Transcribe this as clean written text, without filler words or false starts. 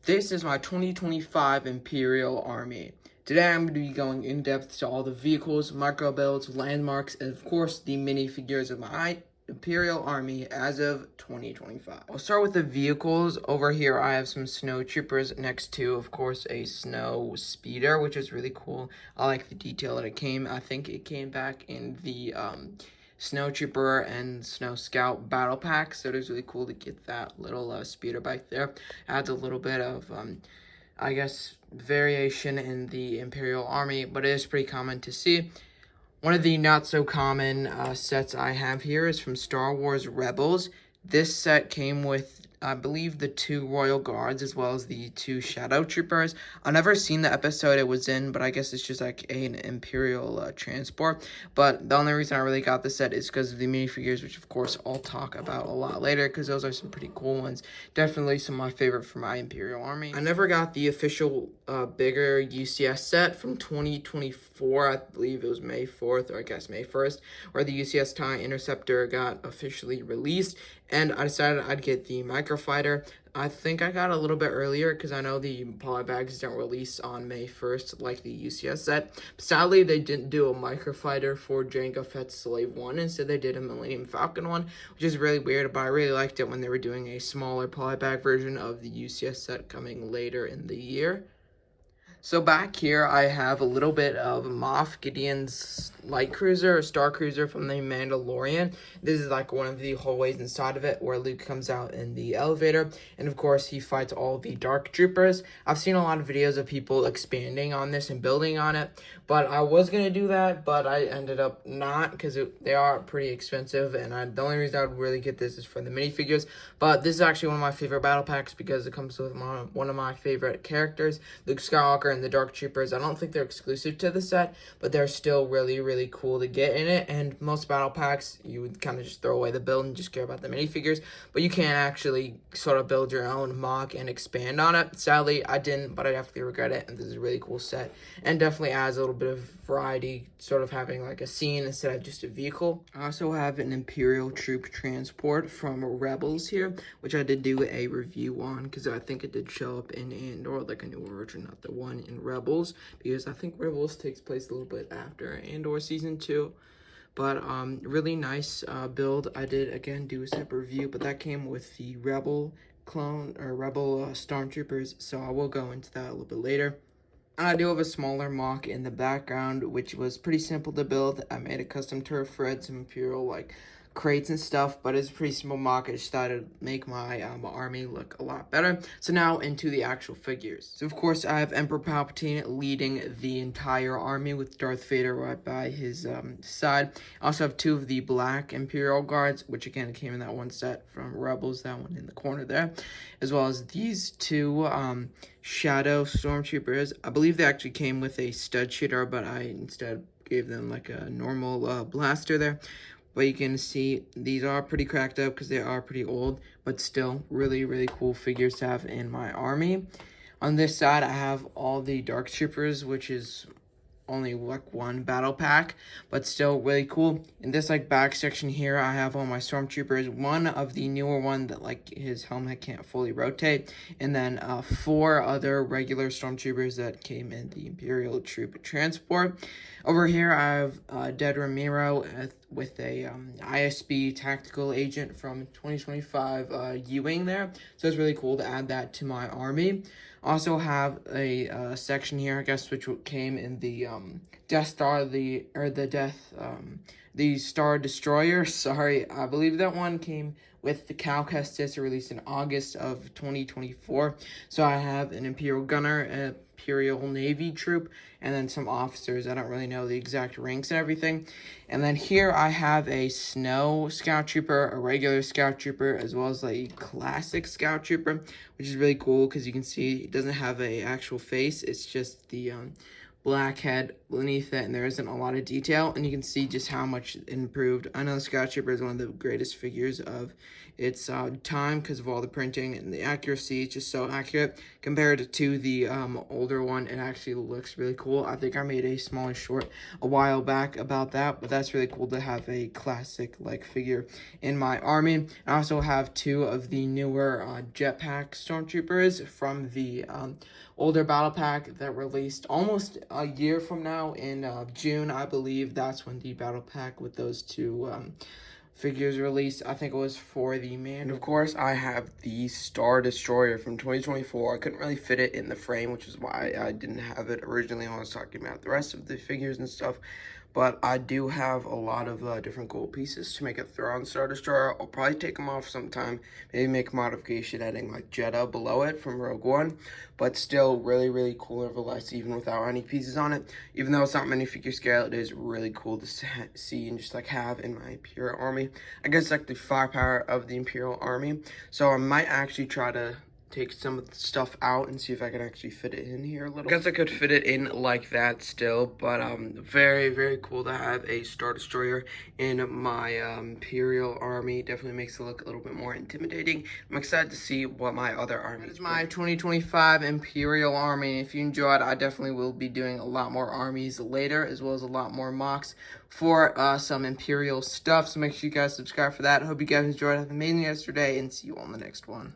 This is my 2025 Imperial Army. Today I'm going to be going in depth to all the vehicles, micro builds, landmarks, and of course the minifigures of my Imperial Army as of 2025. I'll start with the vehicles. Over here I have some snow troopers next to, of course, a snow speeder, which is really cool. I like the detail that it came. I think it came back in the Snow Trooper and Snow Scout battle pack, so it was really cool to get that little speeder bike there. Adds a little bit of, I guess, variation in the Imperial Army, but it is pretty common to see. One of the not so common sets I have here is from Star Wars Rebels. This set came with, I believe, the 2 Royal Guards as well as the 2 Shadow Troopers. I've never seen the episode it was in, but I guess it's just like an Imperial transport. But the only reason I really got this set is because of the minifigures, which of course I'll talk about a lot later because those are some pretty cool ones. Definitely some of my favorite for my Imperial Army. I never got the official bigger UCS set from 2024. I believe it was May 4th, or I guess May 1st, where the UCS TIE Interceptor got officially released. And I decided I'd get the microfighter. I think I got a little bit earlier because I know the polybags don't release on May 1st like the UCS set. Sadly, they didn't do a microfighter for Jango Fett's Slave 1. Instead, they did a Millennium Falcon one, which is really weird, but I really liked it when they were doing a smaller polybag version of the UCS set coming later in the year. So back here, I have a little bit of Moff Gideon's light cruiser or star cruiser from the Mandalorian. This is like one of the hallways inside of it where Luke comes out in the elevator. And of course, he fights all the dark troopers. I've seen a lot of videos of people expanding on this and building on it. But I was going to do that, but I ended up not because they are pretty expensive. And the only reason I would really get this is for the minifigures. But this is actually one of my favorite battle packs because it comes with one of my favorite characters, Luke Skywalker and the Dark Troopers. I don't think they're exclusive to the set, but they're still really cool to get in it. And most battle packs, you would kind of just throw away the build and just care about the minifigures, but you can actually sort of build your own mock and expand on it. Sadly, I didn't, but I definitely regret it, and this is a really cool set, and definitely adds a little bit of variety, sort of having like a scene instead of just a vehicle. I also have an Imperial troop transport from Rebels here, which I did do a review on because I think it did show up in Andor, like a newer version, not the one in Rebels, because I think Rebels takes place a little bit after Andor season 2. But really nice build. I did again do a separate review, but that came with the Rebel clone or Rebel stormtroopers, so I will go into that a little bit later. I do have a smaller mock in the background, which was pretty simple to build. I made a custom turf red, some Imperial like crates and stuff, but it's a pretty simple mock. I just thought it'd make my army look a lot better. So now into the actual figures. So of course I have Emperor Palpatine leading the entire army with Darth Vader right by his side. I also have 2 of the black Imperial guards, which again came in that one set from Rebels, that one in the corner there, as well as these 2 Shadow Stormtroopers. I believe they actually came with a stud shooter, but I instead gave them like a normal blaster there. But you can see these are pretty cracked up because they are pretty old, but still really cool figures to have in my army. On this side, I have all the Dark Troopers, which is only like 1 battle pack, but still really cool. In this like back section here, I have all my stormtroopers, one of the newer one that like his helmet can't fully rotate, and then 4 other regular stormtroopers that came in the Imperial troop transport. Over here I have Dead Ramiro with a ISB tactical agent from 2025 U-Wing there, so it's really cool to add that to my army. Also have a section here, I guess, which came in the Death Star, the Star Destroyer. Sorry, I believe that one came with the Cal Kestis, released in August of 2024. So I have an Imperial Gunner, an Imperial Navy troop, and then some officers. I don't really know the exact ranks and everything. And then here I have a Snow Scout Trooper, a regular Scout Trooper, as well as a classic Scout Trooper, which is really cool because you can see it doesn't have a actual face. It's just the black head beneath it, and there isn't a lot of detail, and you can see just how much it improved. I know the Scout Trooper is one of the greatest figures of its time because of all the printing and the accuracy. It's just so accurate compared to the older one. It actually looks really cool. I think I made a smaller short a while back about that, but that's really cool to have a classic like figure in my army. I also have two of the newer jetpack stormtroopers from the older battle pack that released almost a year from now in June, I believe. That's when the battle pack with those two figures released. I think it was for the man. Of course, I have the Star Destroyer from 2024. I couldn't really fit it in the frame, which is why I didn't have it originally when I was talking about the rest of the figures and stuff. But I do have a lot of different gold pieces to make a Thrawn Star Destroyer. I'll probably take them off sometime. Maybe make a modification adding like Jeddah below it from Rogue One. But still really, really cool nevertheless, even without any pieces on it. Even though it's not minifigure scale, it is really cool to see and just like have in my Imperial army. I guess like the firepower of the Imperial army. So I might actually try to take some of the stuff out and see if I can actually fit it in here a little. I guess I could fit it in like that still, but very, very cool to have a Star Destroyer in my Imperial army. Definitely makes it look a little bit more intimidating. I'm excited to see what my other army is. My 2025 Imperial army. If you enjoyed, I definitely will be doing a lot more armies later, as well as a lot more mocks for some Imperial stuff. So make sure you guys subscribe for that. Hope you guys enjoyed. Have an amazing yesterday, and see you on the next one.